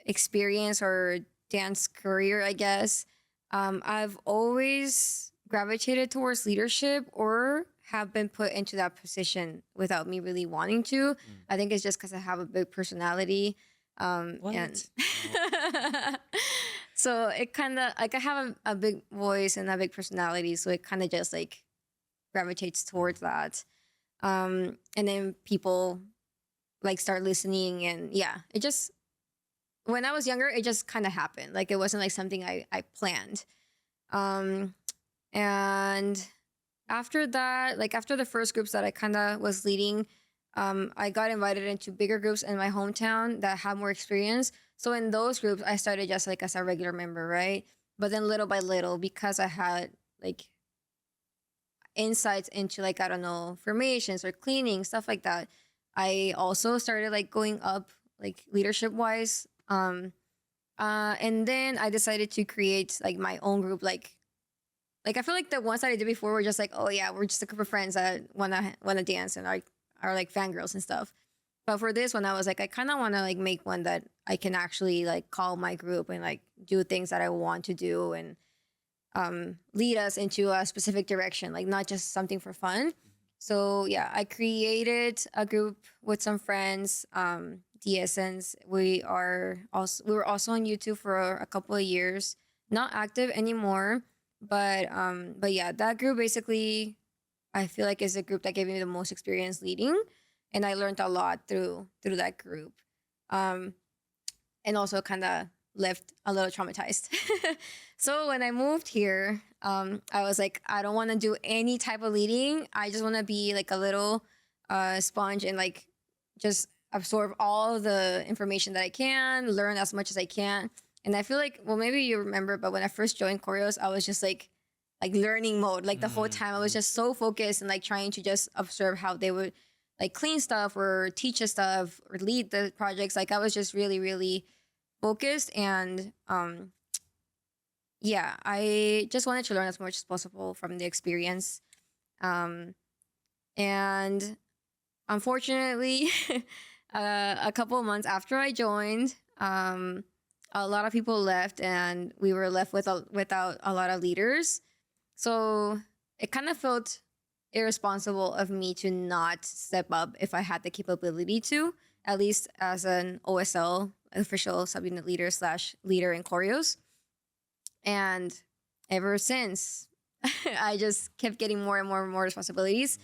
experience or dance career, I guess, I've always gravitated towards leadership or have been put into that position without me really wanting to. I think it's just because I have a big personality. And so it kind of like I have a big voice and a big personality, so it kind of just like gravitates towards that. And then people like start listening, and yeah, it just when I was younger, it just kind of happened. Like it wasn't like something I planned. And after that, like after the first groups that I kind of was leading, I got invited into bigger groups in my hometown that had more experience. So in those groups, I started just like as a regular member, right? But then little by little, because I had like insights into like, I don't know, formations or cleaning, stuff like that, I also started like going up like leadership wise. And then I decided to create like my own group, like I feel like the ones that I did before were just like, oh yeah, we're just a group of friends that wanna dance and are like fangirls and stuff. But for this one, I was like, I kind of want to like make one that I can actually like call my group and like do things that I want to do and lead us into a specific direction, like not just something for fun. So yeah, I created a group with some friends, the Essence. We were also on YouTube for a couple of years, not active anymore, but yeah, that group basically I feel like is a group that gave me the most experience leading, and I learned a lot through that group, and also kind of left a little traumatized. So when I moved here, I was like, I don't want to do any type of leading. I just want to be like a little sponge and like just absorb all the information that I can, learn as much as I can. And I feel like, well, maybe you remember, but when I first joined Koreos, I was just like learning mode. Like the whole time I was just so focused and like trying to just observe how they would like clean stuff or teach us stuff or lead the projects. Like I was just really, really focused. And yeah, I just wanted to learn as much as possible from the experience. And unfortunately, a couple of months after I joined, a lot of people left and we were left without a lot of leaders. So it kind of felt irresponsible of me to not step up if I had the capability to, at least as an OSL, official subunit leader / leader in Koreos. And ever since, I just kept getting more and more and more responsibilities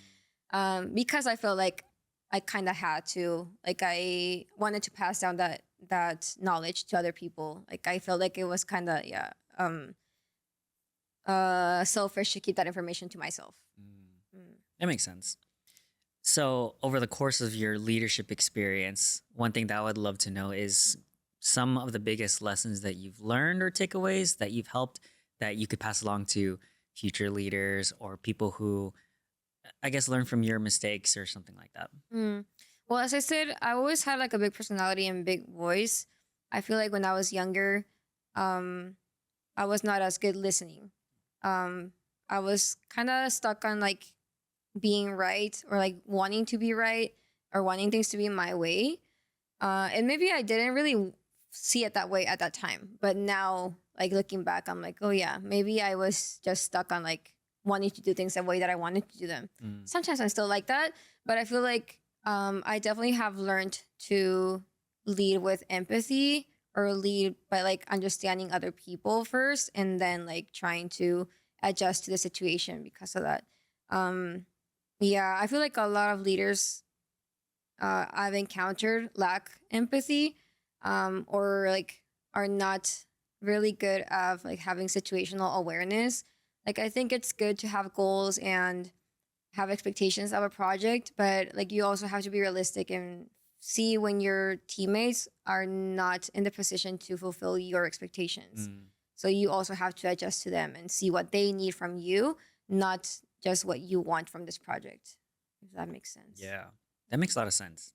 because I felt like I kind of had to, like, I wanted to pass down that knowledge to other people. Like, I felt like it was kind of, selfish to keep that information to myself. Mm. That makes sense. So, over the course of your leadership experience, one thing that I would love to know is some of the biggest lessons that you've learned or takeaways that you've helped that you could pass along to future leaders or people who, I guess, learn from your mistakes or something like that. Mm. Well, as I said, I always had like a big personality and big voice. I feel like when I was younger, I was not as good listening. I was kind of stuck on like being right or like wanting to be right or wanting things to be my way. And maybe I didn't really see it that way at that time. But now, like looking back, I'm like, oh yeah, maybe I was just stuck on like wanting to do things the way that I wanted to do them. Sometimes I'm still like that, but I feel like I definitely have learned to lead with empathy or lead by like understanding other people first and then like trying to adjust to the situation because of that. Yeah, I feel like a lot of leaders I've encountered lack empathy or like are not really good at like having situational awareness. Like I think it's good to have goals and have expectations of a project, but like you also have to be realistic and see when your teammates are not in the position to fulfill your expectations. So you also have to adjust to them and see what they need from you, not just what you want from this project. If that makes sense. Yeah, that makes a lot of sense.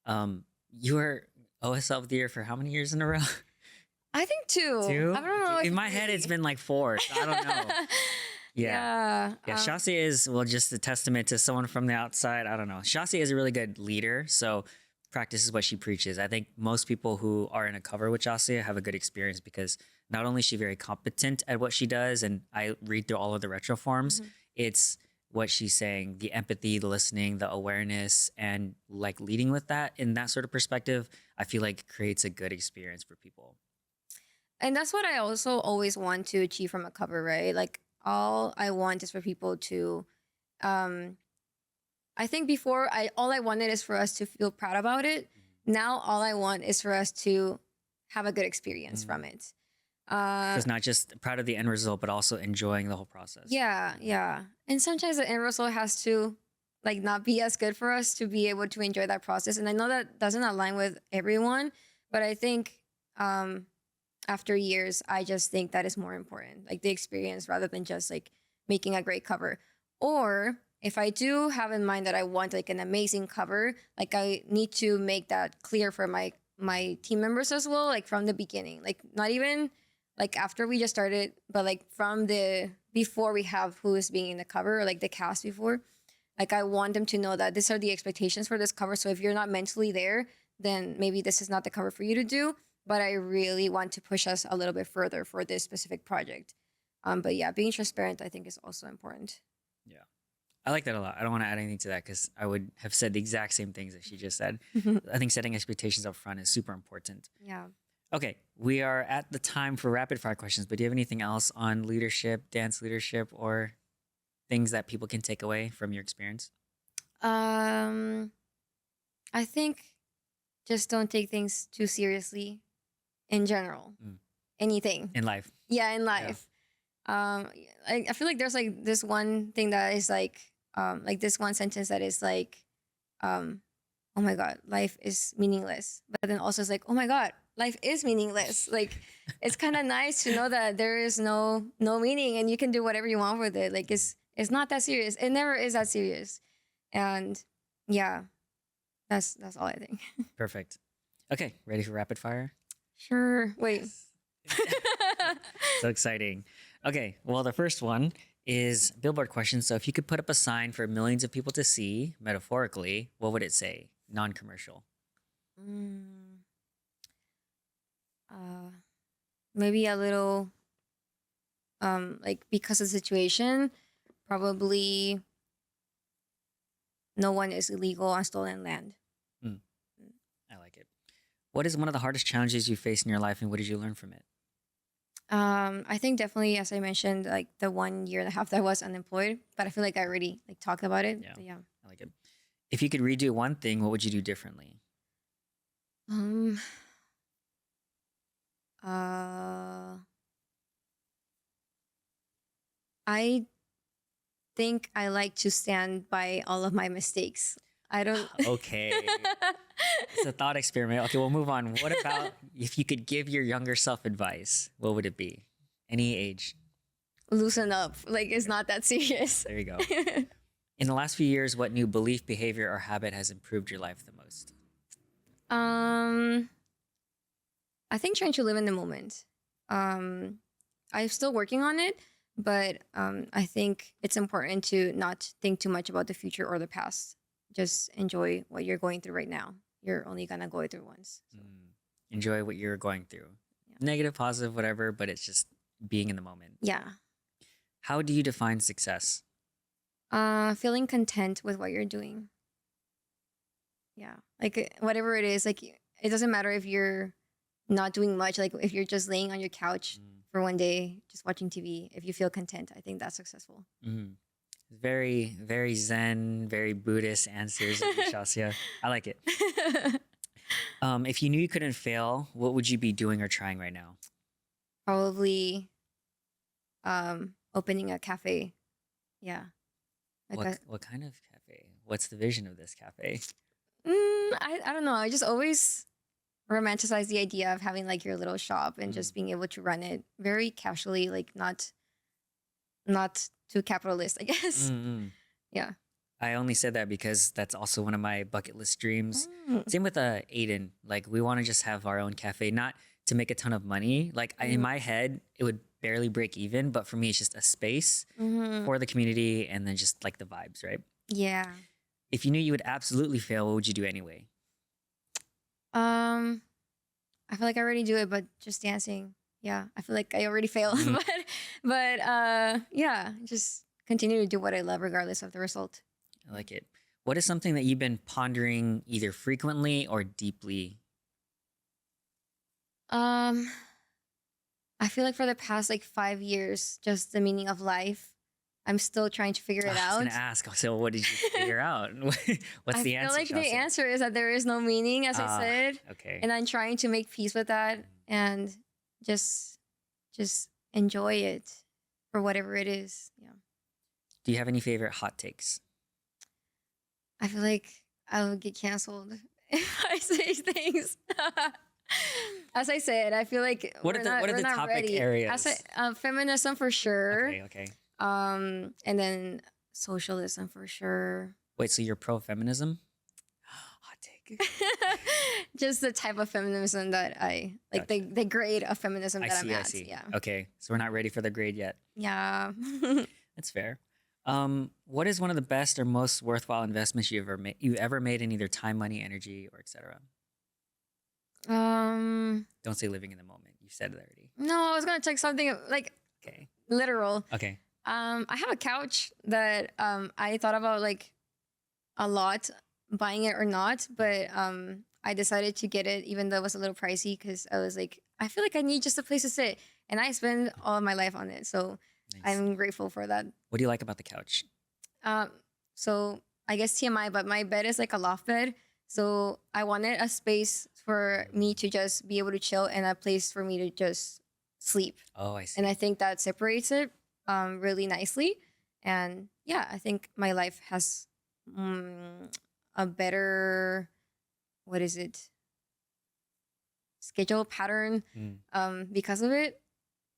You were OSL of the year for how many years in a row? I think two. Two? I don't know. In my head, it's been like four. So I don't know. Yeah. Shasia is, well, just a testament to someone from the outside. I don't know. Shasia is a really good leader. So practices what she preaches. I think most people who are in a cover with Shasia have a good experience because not only is she very competent at what she does, and I read through all of the retro forms, it's what she's saying, the empathy, the listening, the awareness, and like leading with that in that sort of perspective, I feel like creates a good experience for people. And that's what I also always want to achieve from a cover, right? Like all I want is for people to I think before all I wanted is for us to feel proud about it. Now all I want is for us to have a good experience from it. It's not just proud of the end result, but also enjoying the whole process. Yeah. And sometimes the end result has to like not be as good for us to be able to enjoy that process. And I know that doesn't align with everyone, but I think after years, I just think that is more important, like the experience rather than just like making a great cover. Or if I do have in mind that I want like an amazing cover, like I need to make that clear for my team members as well, like from the beginning, like not even like after we just started, but like from the before we have who is being in the cover or like the cast before, like I want them to know that these are the expectations for this cover. So if you're not mentally there, then maybe this is not the cover for you to do. But I really want to push us a little bit further for this specific project. But yeah, being transparent, I think, is also important. Yeah. I like that a lot. I don't want to add anything to that because I would have said the exact same things that she just said. I think setting expectations up front is super important. Yeah. Okay, we are at the time for rapid fire questions, but do you have anything else on leadership, dance leadership, or things that people can take away from your experience? I think just don't take things too seriously in general. Anything. In life. Yeah, in life. Yeah. I feel like there's like this one thing that is like this one sentence that is like, oh my God, life is meaningless. But then also it's like, oh my God, life is meaningless. Like it's kind of nice to know that there is no meaning and you can do whatever you want with it. Like it's not that serious. It never is that serious. And yeah, that's all I think. Perfect. Okay, ready for rapid fire? Sure. Wait. So exciting. Okay, well, the first one is billboard question. So if you could put up a sign for millions of people to see, metaphorically, what would it say? Non-commercial. Maybe a little, like because of the situation, probably no one is illegal on stolen land. I like it. What is one of the hardest challenges you faced in your life and what did you learn from it? I think definitely, as I mentioned, like the 1.5 years that I was unemployed, but I feel like I already like talked about it. Yeah. But yeah. I like it. If you could redo one thing, what would you do differently? Um. Uh. I think I like to stand by all of my mistakes. I don't. Okay. It's a thought experiment. Okay, we'll move on. What about if you could give your younger self advice? What would it be? Any age. Loosen up. Like, it's not that serious. There you go. In the last few years, what new belief, behavior, or habit has improved your life the most? I think trying to live in the moment. I'm still working on it, but I think it's important to not think too much about the future or the past. Just enjoy what you're going through right now. You're only gonna go through once. So. Enjoy what you're going through. Yeah. Negative, positive, whatever, but it's just being in the moment. Yeah. How do you define success? Feeling content with what you're doing. Yeah. Like whatever it is, like it doesn't matter if you're not doing much, like if you're just laying on your couch for one day, just watching TV, if you feel content, I think that's successful. Very, very Zen, very Buddhist answers, Shasia. I like it. If you knew you couldn't fail, what would you be doing or trying right now? Probably opening a cafe. Yeah. Like What kind of cafe? What's the vision of this cafe? I don't know. I just always romanticize the idea of having like your little shop and just being able to run it very casually, like not too capitalist, I guess. Yeah. I only said that because that's also one of my bucket list dreams. Same with Aiden. Like we want to just have our own cafe, not to make a ton of money. Like in my head, it would barely break even, but for me, it's just a space for the community and then just like the vibes, right? Yeah. If you knew you would absolutely fail, what would you do anyway? I feel like I already do it, but just dancing. Yeah, I feel like I already failed, but yeah, just continue to do what I love regardless of the result. I like it. What is something that you've been pondering either frequently or deeply? I feel like for the past like 5 years, just the meaning of life. I'm still trying to figure it I was out. gonna ask. So, what did you figure out? What's the answer? I feel like Chelsea? the answer is that there is no meaning, as I said. Okay. And I'm trying to make peace with that and just enjoy it for whatever it is. Yeah. Do you have any favorite hot takes? I feel like I would get canceled if I say things. As I said, I feel like What are the topic ready. areas? Feminism for sure. Okay. And then socialism for sure. Wait, so you're pro-feminism? Hot take. Just the type of feminism that I like. Gotcha. The grade of feminism that I'm I at. see. Yeah. Okay, so we're not ready for the grade yet. Yeah. That's fair. What is one of the best or most worthwhile investments you ever made in either time, money, energy, or etc.? Don't say living in the moment. You said it already. No, I was gonna take something like Okay. literal. Okay. I have a couch that I thought about like a lot buying it or not, but I decided to get it even though it was a little pricey because I was like, I feel like I need just a place to sit, and I spend all of my life on it, so Nice. I'm grateful for that. What do you like about the couch? So I guess TMI, but my bed is like a loft bed, so I wanted a space for me to just be able to chill and a place for me to just sleep, Oh, I see. and I think that separates it really nicely. And yeah, I think my life has a better, what is it, schedule pattern because of it.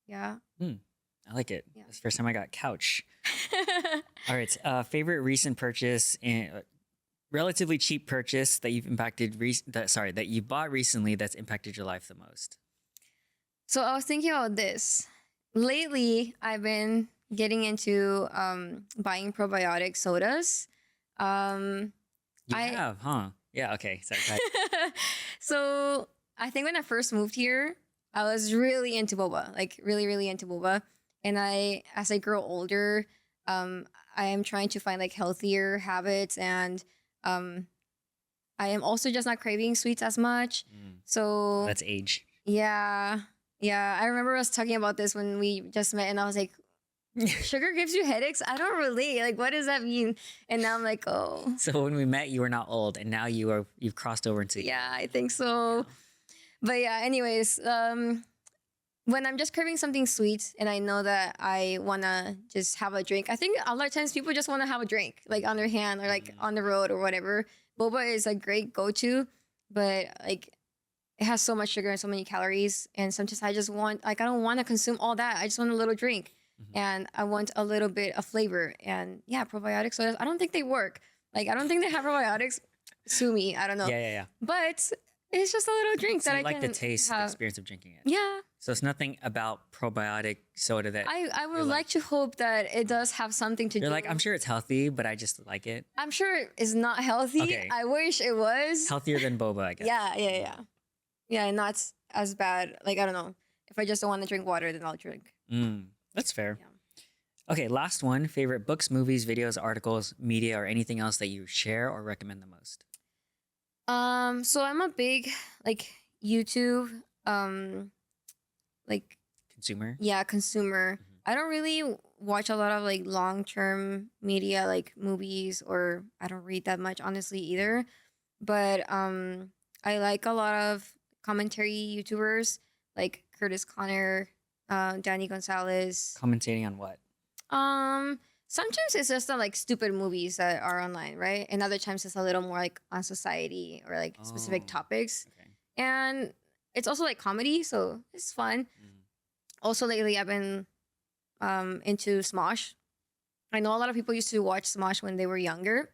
Yeah. I like it. Yeah. It's the first time I got couch. All right. Favorite recent purchase and relatively cheap purchase that you've that you bought recently that's impacted your life the most. So I was thinking about this. Lately, I've been getting into buying probiotic sodas. You have, huh? Yeah. Okay. Sorry. So I think when I first moved here, I was really into boba, like really, really into boba. And as I grow older, I am trying to find like healthier habits, and I am also just not craving sweets as much. So That's age. yeah. I remember us talking about this when we just met, and I was like, Sugar gives you headaches? I don't relate. Like, what does that mean? And now I'm like, oh, So when we met, you were not old, and now you've crossed over into yeah, I think so. But yeah, anyways, when I'm just craving something sweet and I know that I wanna just have a drink, I think a lot of times people just wanna have a drink, like on their hand or like on the road or whatever. Boba is a great go-to, but like it has so much sugar and so many calories, and sometimes I just want, like, I don't want to consume all that. I just want a little drink, and I want a little bit of flavor. And yeah, probiotic sodas, I don't think they work. Like, I don't think they have probiotics. Sue me, I don't know. Yeah. But it's just a little drink So that you I like can the taste have. experience of drinking it. Yeah, So it's nothing about probiotic soda that I You're would like- like to hope that it does have something to you're do. like, I'm sure it's healthy, but I just like it. I'm sure it's not healthy. Okay. I wish it was. Healthier than boba, I guess. Yeah, and not as bad. Like, I don't know. If I just don't want to drink water, then I'll drink. That's fair. Yeah. Okay, last one. Favorite books, movies, videos, articles, media, or anything else that you share or recommend the most? So I'm a big like YouTube, like Consumer? consumer. Mhm. I don't really watch a lot of like long term media, like movies, or I don't read that much, honestly, either. But I like a lot of commentary YouTubers like Curtis Connor, Danny Gonzalez. Commentating on what? Sometimes it's just like stupid movies that are online, right? And other times it's a little more like on society or like specific Oh, topics. Okay. And it's also like comedy, so it's fun. Mhm. Also lately I've been into Smosh. I know a lot of people used to watch Smosh when they were younger.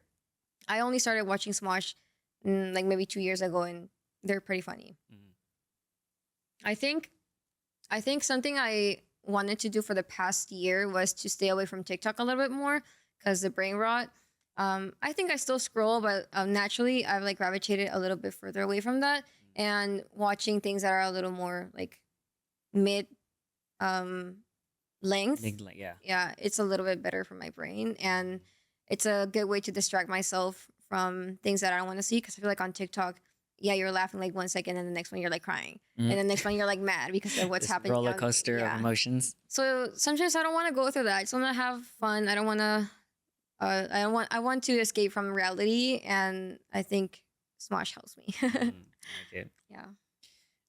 I only started watching Smosh like maybe 2 years ago, and they're pretty funny. Mhm. I think something I wanted to do for the past year was to stay away from TikTok a little bit more because the brain rot. I think I still scroll, but naturally I've like gravitated a little bit further away from that and watching things that are a little more like mid length. Yeah. Yeah, it's a little bit better for my brain, and it's a good way to distract myself from things that I don't want to see, because I feel like on TikTok, yeah, you're laughing like 1 second and the next one you're like crying, Mhm. and the next one you're like mad because of what's This happening. roller coaster Yeah. of emotions. So sometimes I don't want to go through that. I just want to have fun. I don't want to. I want to escape from reality, and I think Smosh helps me. I like it. Yeah.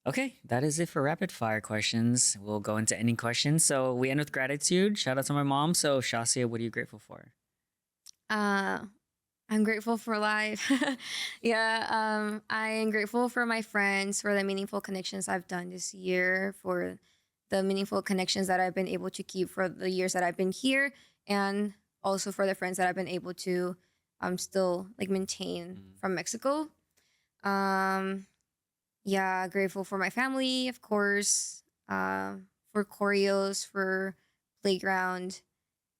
Okay, that is it for rapid fire questions. We'll go into ending questions. So we end with gratitude. Shout out to my mom. So Shasia, what are you grateful for? I'm grateful for life. Yeah. I am grateful for my friends, for the meaningful connections I've done this year, for the meaningful connections that I've been able to keep for the years that I've been here, and also for the friends that I've been able to still like maintain from Mexico. Yeah, grateful for my family, of course, for Koreos, for playground,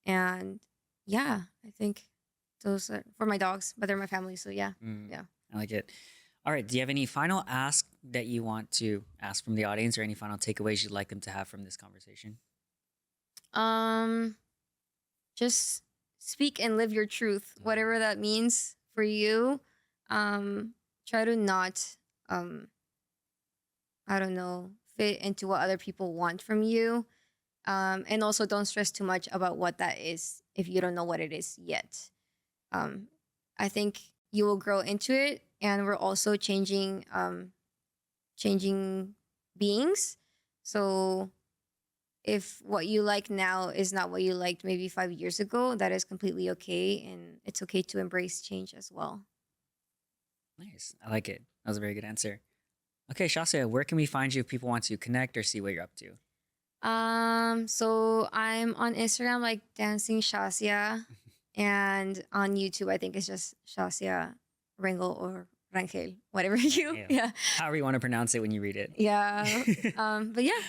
and yeah, I think those are for my dogs, but they're my family, so yeah. Yeah. I like it. All right. Do you have any final ask that you want to ask from the audience, or any final takeaways you'd like them to have from this conversation? Just speak and live your truth, whatever that means for you. Try to not I don't know, fit into what other people want from you. And also don't stress too much about what that is if you don't know what it is yet. I think you will grow into it, and we're also changing beings. So if what you like now is not what you liked maybe 5 years ago, that is completely okay, and it's okay to embrace change as well. Nice. I like it. That was a very good answer. Okay, Shasia, where can we find you if people want to connect or see what you're up to? So I'm on Instagram like Dancing Shasia, and on YouTube I think it's just Shasia Rangel or Rangel, whatever you. Yeah. Yeah. However you want to pronounce it when you read it. Yeah. But yeah.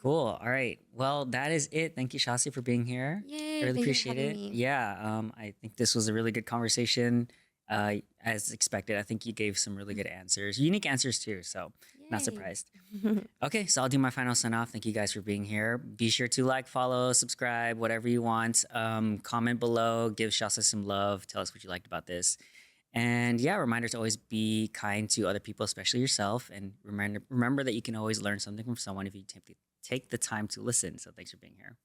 Cool. All right. Well, that is it. Thank you, Shasia, for being here. Yay. I really thank you for appreciate having it. me. Yeah. I think this was a really good conversation. As expected, I think you gave some really good answers, unique answers too. So not Yay. surprised. Okay, so I'll do my final sign off. Thank you guys for being here. Be sure to like, follow, subscribe, whatever you want. Comment below, give Shasta some love. Tell us what you liked about this. And yeah, reminder to always be kind to other people, especially yourself. And remember that you can always learn something from someone if you take the time to listen. So thanks for being here.